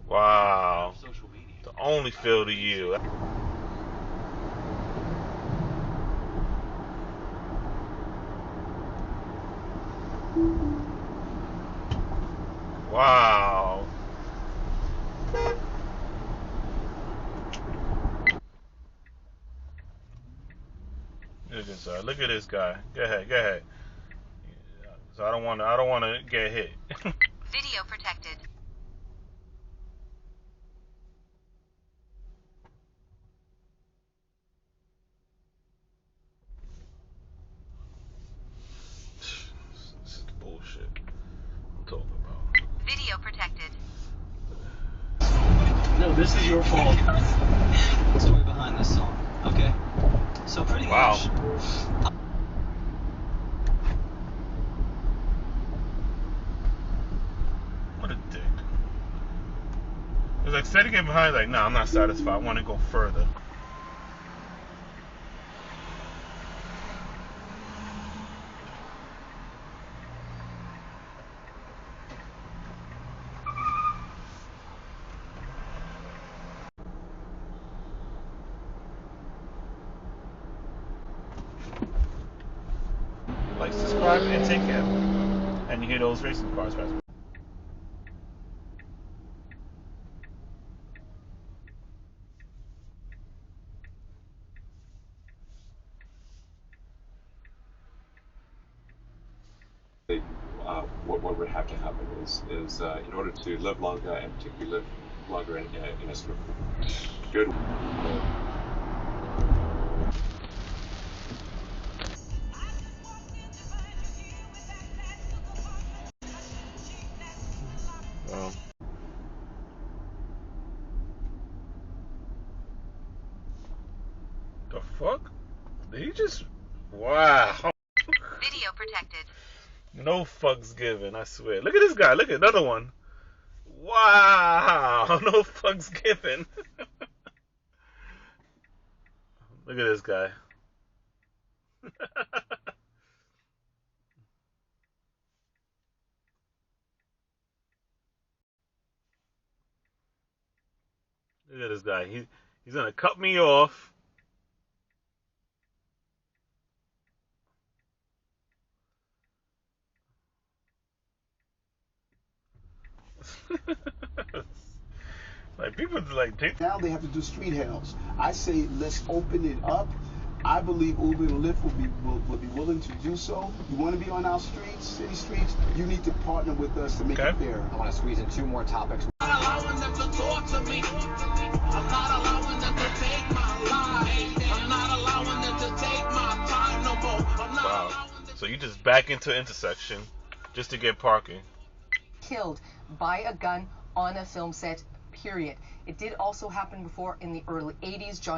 Wow. The only field to you. Wow. Look at this guy. Go ahead, go ahead. So I don't want to get hit. Video protected. This is bullshit I'm talking about. Video protected. No, this is your fault. Story behind this song, okay? So pretty much. What a dick. It's like setting it behind, like, nah, I'm not satisfied. I want to go further. Like, subscribe, and take care. And you hear those racing cars pass. What would have to happen is in order to live longer and particularly live longer in a sort of good. Well. The fuck? Did he just? Wow. Video protected. No fucks given, I swear. Look at this guy. Look at another one. Wow. No fucks given. Look at this guy. Look at this guy. He's gonna cut me off. Like people like take. Now they have to do street hails. I say let's open it up. I believe Uber and Lyft will be willing to do so. You want to be on our streets, city streets, you need to partner with us to make it fair. I want to squeeze in two more topics. I'm not allowing them to talk to me. I'm not allowing them to take my life. I'm not allowing them to take my time no more. I'm not Wow. So you just back into an intersection just to get parking. Killed by a gun on a film set, period. It did also happen before in the early 80s. John